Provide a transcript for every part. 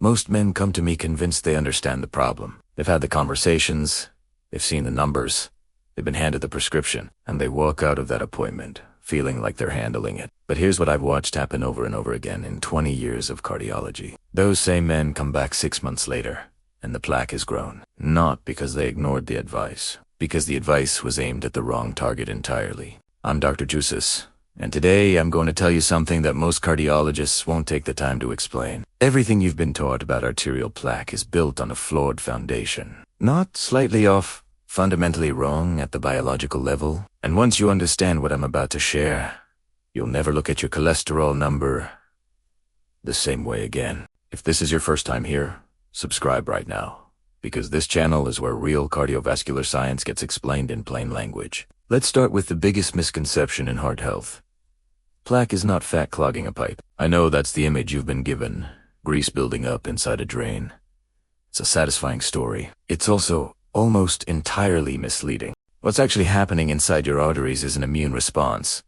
Most men come to me convinced they understand the problem. They've had the conversations, they've seen the numbers, they've been handed the prescription, and they walk out of that appointment feeling like they're handling it. But here's what I've watched happen over and over again in 20 years of cardiology. Those same men come back 6 months later, and the plaque has grown. Not because they ignored the advice, because the advice was aimed at the wrong target entirely. I'm Dr. Jusis, and today I'm going to tell you something that most cardiologists won't take the time to explain. Everything you've been taught about arterial plaque is built on a flawed foundation. Not slightly off, fundamentally wrong at the biological level. And once you understand what I'm about to share, you'll never look at your cholesterol number the same way again. If this is your first time here, subscribe right now, because this channel is where real cardiovascular science gets explained in plain language. Let's start with the biggest misconception in heart health. Plaque is not fat clogging a pipe. I know that's the image you've been given, grease building up inside a drain. It's a satisfying story. It's also almost entirely misleading. What's actually happening inside your arteries is an immune response.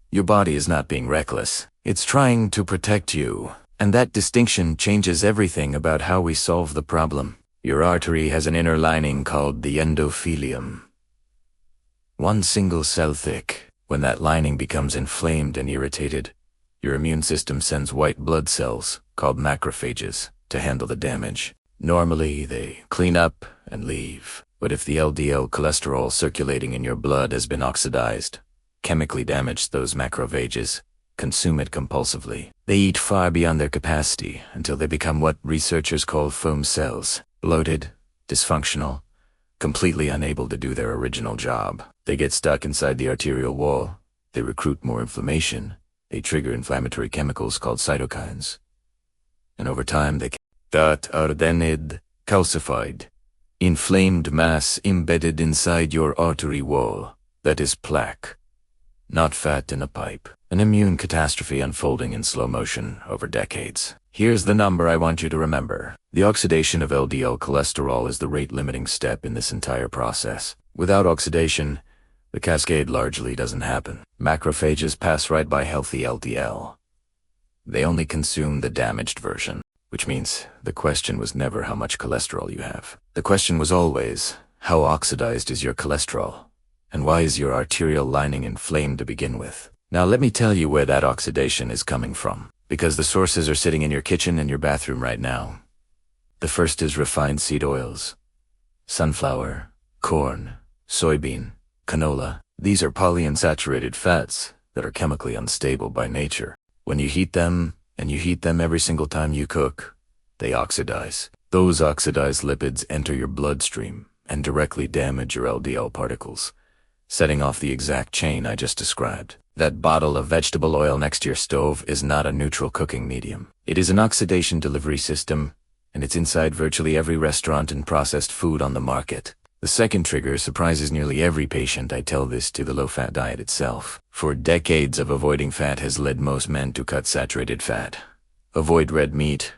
Your body is not being reckless. It's trying to protect you. And that distinction changes everything about how we solve the problem. Your artery has an inner lining called the endothelium. One single cell thick. When that lining becomes inflamed and irritated, your immune system sends white blood cells, called macrophages, to handle the damage. Normally, they clean up and leave. But if the LDL cholesterol circulating in your blood has been oxidized, chemically damaged, those macrophages consume it compulsively. They eat far beyond their capacity until they become what researchers call foam cells, bloated, dysfunctional, completely unable to do their original job. They get stuck inside the arterial wall, they recruit more inflammation, they trigger inflammatory chemicals called cytokines. And over time that are then calcified, inflamed mass embedded inside your artery wall. That is plaque, not fat in a pipe. An immune catastrophe unfolding in slow motion over decades. Here's the number I want you to remember. The oxidation of LDL cholesterol is the rate-limiting step in this entire process. Without oxidation, the cascade largely doesn't happen. Macrophages pass right by healthy LDL. They only consume the damaged version, which means the question was never how much cholesterol you have. The question was always, how oxidized is your cholesterol? And why is your arterial lining inflamed to begin with? Now let me tell you where that oxidation is coming from, because the sources are sitting in your kitchen and your bathroom right now. The first is refined seed oils. Sunflower, corn, soybean, canola. These are polyunsaturated fats that are chemically unstable by nature. When you heat them, and you heat them every single time you cook, they oxidize. Those oxidized lipids enter your bloodstream and directly damage your LDL particles, setting off the exact chain I just described. That bottle of vegetable oil next to your stove is not a neutral cooking medium. It is an oxidation delivery system, and it's inside virtually every restaurant and processed food on the market. The second trigger surprises nearly every patient I tell this to: the low-fat diet itself. For decades of avoiding fat has led most men to cut saturated fat, avoid red meat,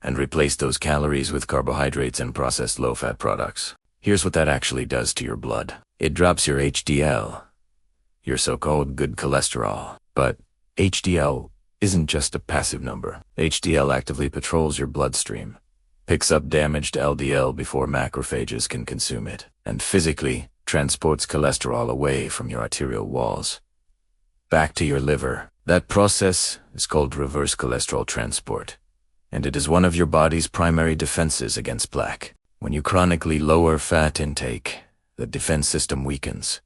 and replace those calories with carbohydrates and processed low-fat products. Here's what that actually does to your blood. It drops your HDL, your so-called good cholesterol. But HDL isn't just a passive number. HDL actively patrols your bloodstream, picks up damaged LDL before macrophages can consume it, and physically transports cholesterol away from your arterial walls, back to your liver. That process is called reverse cholesterol transport, and it is one of your body's primary defenses against plaque. When you chronically lower fat intake, the defense system weakens.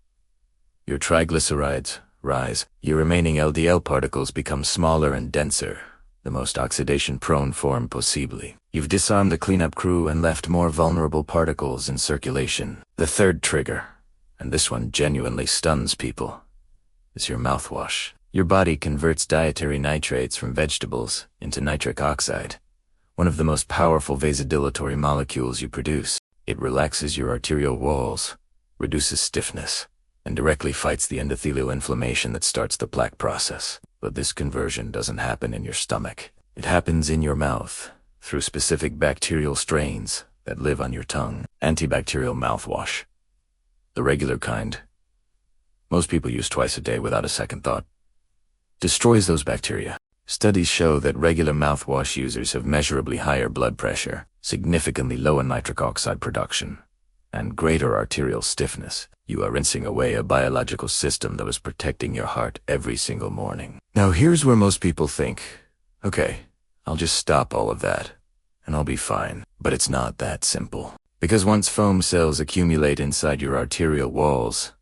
Your triglycerides rise, your remaining LDL particles become smaller and denser, the most oxidation-prone form possibly. You've disarmed the cleanup crew and left more vulnerable particles in circulation. The third trigger, and this one genuinely stuns people, is your mouthwash. Your body converts dietary nitrates from vegetables into nitric oxide, one of the most powerful vasodilatory molecules you produce. It relaxes your arterial walls, reduces stiffness, and directly fights the endothelial inflammation that starts the plaque process. But this conversion doesn't happen in your stomach. It happens in your mouth, through specific bacterial strains that live on your tongue. Antibacterial mouthwash, the regular kind, most people use twice a day without a second thought, destroys those bacteria. Studies show that regular mouthwash users have measurably higher blood pressure, significantly lower nitric oxide production, and greater arterial stiffness. You are rinsing away a biological system that was protecting your heart every single morning. Now here's where most people think, okay, I'll just stop all of that, and I'll be fine. But it's not that simple. Because once foam cells accumulate inside your arterial walls,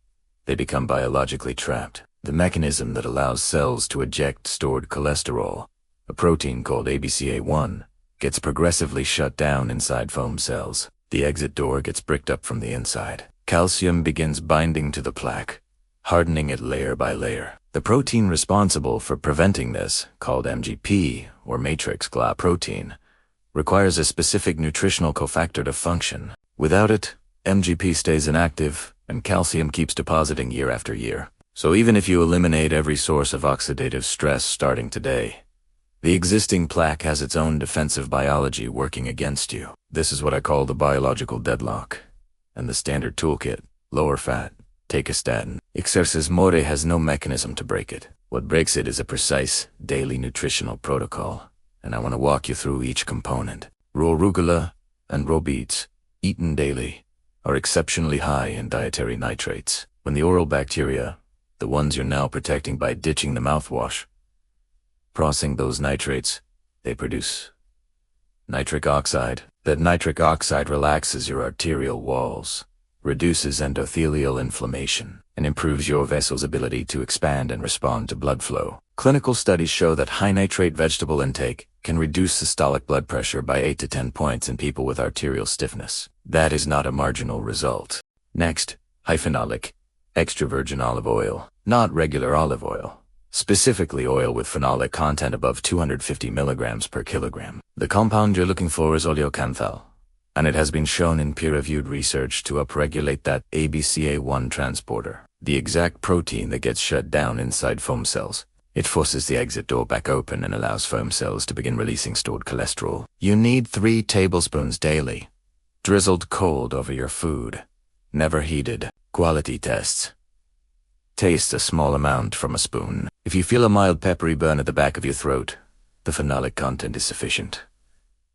they become biologically trapped. The mechanism that allows cells to eject stored cholesterol, a protein called ABCA1, gets progressively shut down inside foam cells. The exit door gets bricked up from the inside. Calcium begins binding to the plaque, hardening it layer by layer. The protein responsible for preventing this, called MGP, or matrix GLA protein, requires a specific nutritional cofactor to function. Without it, MGP stays inactive, and calcium keeps depositing year after year. So even if you eliminate every source of oxidative stress starting today, the existing plaque has its own defensive biology working against you. This is what I call the biological deadlock. And the standard toolkit, lower fat, take a statin. Exercise more has no mechanism to break it. What breaks it is a precise, daily nutritional protocol. And I want to walk you through each component. Raw arugula and raw beets, eaten daily, are exceptionally high in dietary nitrates. When the oral bacteria, the ones you're now protecting by ditching the mouthwash, processing those nitrates, they produce nitric oxide. That nitric oxide relaxes your arterial walls, reduces endothelial inflammation, and improves your vessel's ability to expand and respond to blood flow. Clinical studies show that high nitrate vegetable intake can reduce systolic blood pressure by 8 to 10 points in people with arterial stiffness. That is not a marginal result. Next, high phenolic, extra virgin olive oil, not regular olive oil. Specifically oil with phenolic content above 250 milligrams per kilogram. The compound you're looking for is Oleocanthal, and it has been shown in peer-reviewed research to upregulate that ABCA1 transporter, the exact protein that gets shut down inside foam cells. It forces the exit door back open and allows foam cells to begin releasing stored cholesterol. You need 3 tablespoons daily, drizzled cold over your food, never heated. Quality tests. Taste a small amount from a spoon. If you feel a mild peppery burn at the back of your throat, the phenolic content is sufficient.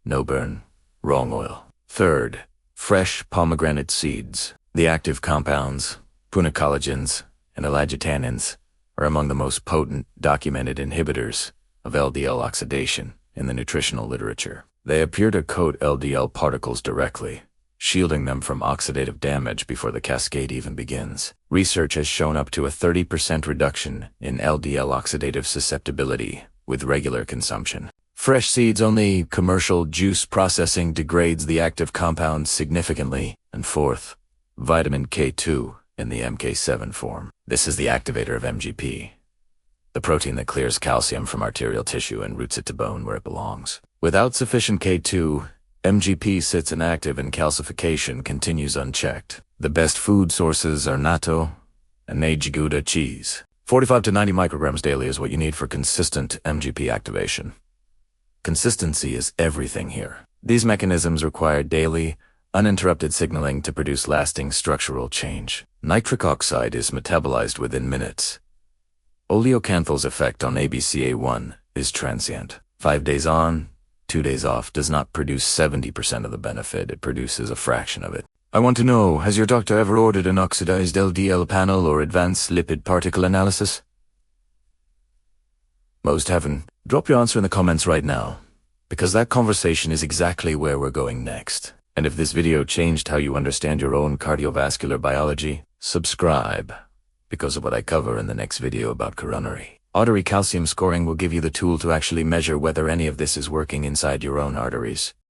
No burn, wrong oil. Third, fresh pomegranate seeds. The active compounds, punocollagens, and elagitannins, are among the most potent documented inhibitors of LDL oxidation in the nutritional literature. They appear to coat LDL particles directly, shielding them from oxidative damage before the cascade even begins. Research has shown up to a 30% reduction in LDL oxidative susceptibility with regular consumption. Fresh seeds only commercial juice processing degrades the active compounds significantly. And fourth, vitamin K2 in the MK7 form. This is the activator of MGP, the protein that clears calcium from arterial tissue and routes it to bone where it belongs. Without sufficient K2, MGP sits inactive and calcification continues unchecked. The best food sources are natto and Gouda cheese. 45 to 90 micrograms daily is what you need for consistent MGP activation. Consistency is everything here. These mechanisms require daily, uninterrupted signaling to produce lasting structural change. Nitric oxide is metabolized within minutes. Oleocanthal's effect on ABCA1 is transient. 5 days on, 2 days off does not produce 70% of the benefit, it produces a fraction of it. I want to know, has your doctor ever ordered an oxidized LDL panel or advanced lipid particle analysis? Most haven't. Drop your answer in the comments right now, because that conversation is exactly where we're going next. And if this video changed how you understand your own cardiovascular biology, subscribe, because of what I cover in the next video about coronary. Artery calcium scoring will give you the tool to actually measure whether any of this is working inside your own arteries.